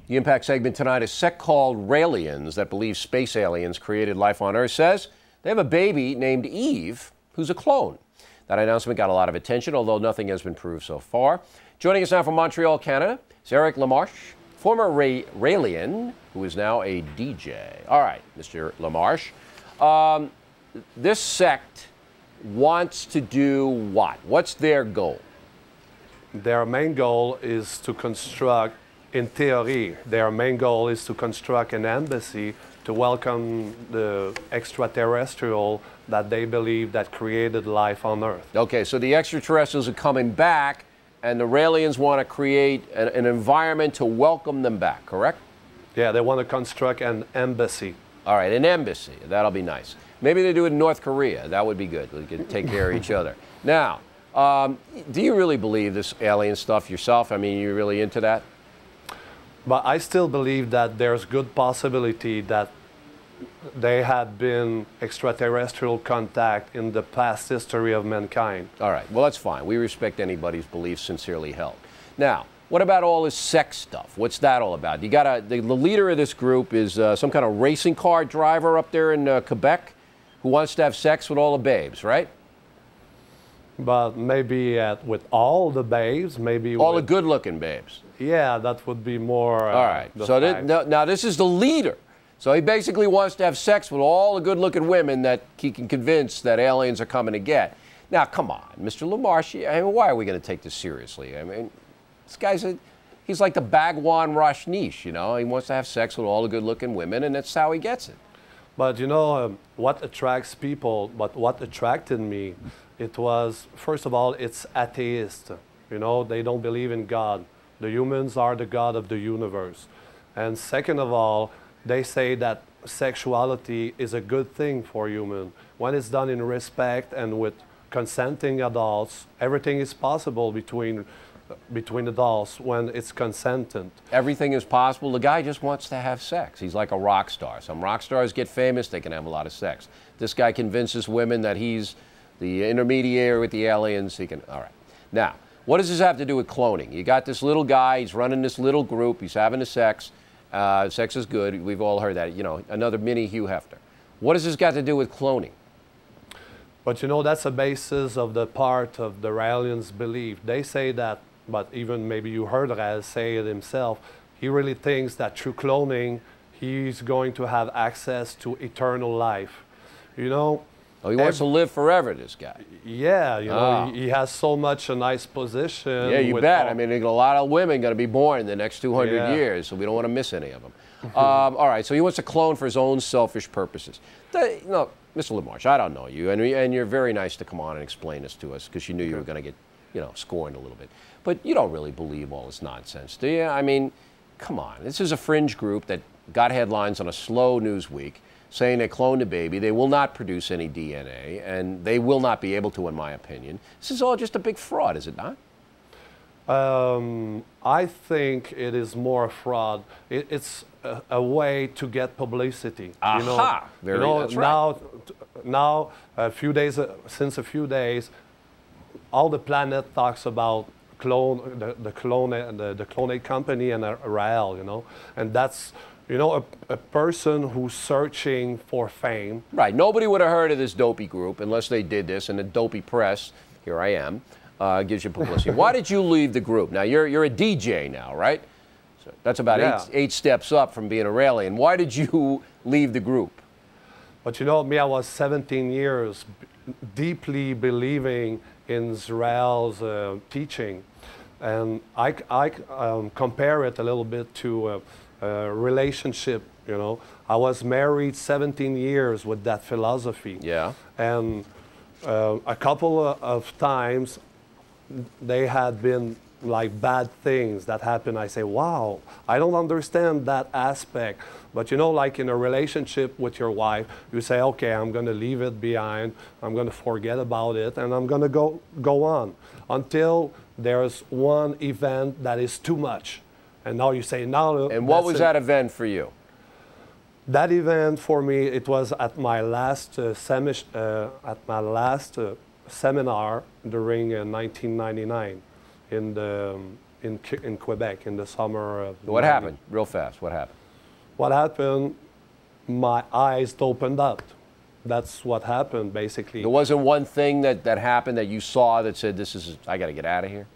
The Impact segment tonight, a sect called EXraelians that believes space aliens created life on Earth says they have a baby named Eve who's a clone. That announcement got a lot of attention, although nothing has been proved so far. Joining us now from Montreal, Canada, is Erick Lamarche, former EXraelian, who is now a DJ. All right, Mr. Lamarche. This sect wants to do what? What's their goal? Their main goal is to construct, in theory, their main goal is to construct an embassy to welcome the extraterrestrial that they believe that created life on Earth. Okay, so the extraterrestrials are coming back, and the EXraelians want to create an environment to welcome them back, correct? Yeah, they want to construct an embassy. All right, an embassy. That'll be nice. Maybe they do it in North Korea. That would be good. We can take care of each other. Now, do you really believe this alien stuff yourself? I mean, you really into that? But I still believe that there's good possibility that they had been extraterrestrial contact in the past history of mankind. All right, well, that's fine. We respect anybody's beliefs sincerely held. Now, what about all this sex stuff? What's that all about? You got the leader of this group is some kind of racing car driver up there in Quebec who wants to have sex with all the babes, right? But maybe with all the babes, maybe all the good-looking babes. Yeah, that would be more. All right. So now this is the leader. So he basically wants to have sex with all the good-looking women that he can convince that aliens are coming to get. Now, come on, Mr. Lamarche. I mean, why are we going to take this seriously? I mean, this guy's he's like the Bhagwan Rajneesh, you know. He wants to have sex with all the good-looking women, and that's how he gets it. But you know what attracts people? But what attracted me, it was first of all, it's atheist. You know, they don't believe in God. The humans are the God of the universe. And second of all, they say that sexuality is a good thing for humans. When it's done in respect and with consenting adults, everything is possible between adults when it's consentant. Everything is possible. The guy just wants to have sex. He's like a rock star. Some rock stars get famous, they can have a lot of sex. This guy convinces women that he's the intermediary with the aliens. He can, all right. Now, what does this have to do with cloning? You got this little guy, he's running this little group, he's having a sex. Sex is good, we've all heard that, you know, another mini Hugh Hefner. What has this got to do with cloning? But you know, that's a basis of the part of the EXraelians' belief. They say that, but even maybe you heard Rael say it himself, he really thinks that through cloning, he's going to have access to eternal life. You know, oh, he wants to live forever, this guy. Yeah, you know, he has so much a nice position. Yeah, you bet. I mean, a lot of women going to be born in the next 200 years, so we don't want to miss any of them. All right, so he wants to clone for his own selfish purposes. No, Mr. Lamarche, I don't know you, and you're very nice to come on and explain this to us because you knew you were going to get, you know, scorned a little bit. But you don't really believe all this nonsense, do you? I mean, come on. This is a fringe group that got headlines on a slow news week saying they cloned a baby. They will not produce any DNA, and they will not be able to, in my opinion. This is all just a big fraud, is it not? I think it is more fraud. It's a way to get publicity. Aha! You know, that's right. Now, since a few days, all the planet talks about the clone company and EXrael, you know, and that's, you know, a person who's searching for fame. Right. Nobody would have heard of this dopey group unless they did this, and the dopey press, here I am, gives you publicity. Why did you leave the group? Now, you're a DJ now, right? So that's about eight steps up from being a EXraelian. Why did you leave the group? But you know, me, I was 17 years deeply believing in Israel's teaching. And I compare it a little bit to relationship, you know. I was married 17 years with that philosophy. Yeah. And a couple of times they had been like bad things that happened. I say, wow, I don't understand that aspect. But you know, like in a relationship with your wife, you say, okay, I'm going to leave it behind. I'm going to forget about it, and I'm going to go on until there's one event that is too much. And now you say, now. And what was that event for you? That event for me, it was at my last seminar during 1999 in in Quebec in the summer of What happened? Real fast, what happened? What happened, my eyes opened up. That's what happened, basically. There wasn't one thing that happened that you saw that said, I got to get out of here?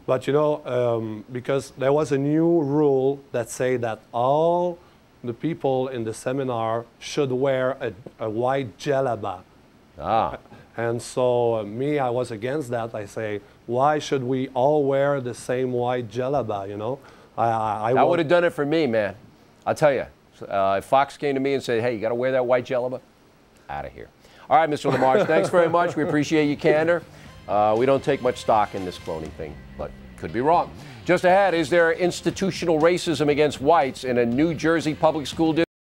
But you know, because there was a new rule that say that all the people in the seminar should wear a white djellaba. Ah. And so me, I was against that. I say, why should we all wear the same white djellaba, you know? I would have done it for me, man. I'll tell you. If Fox came to me and said, hey, you got to wear that white djellaba, out of here. All right, Mr. Lamarche, thanks very much. We appreciate your candor. We don't take much stock in this cloning thing, but could be wrong. Just ahead, is there institutional racism against whites in a New Jersey public school district?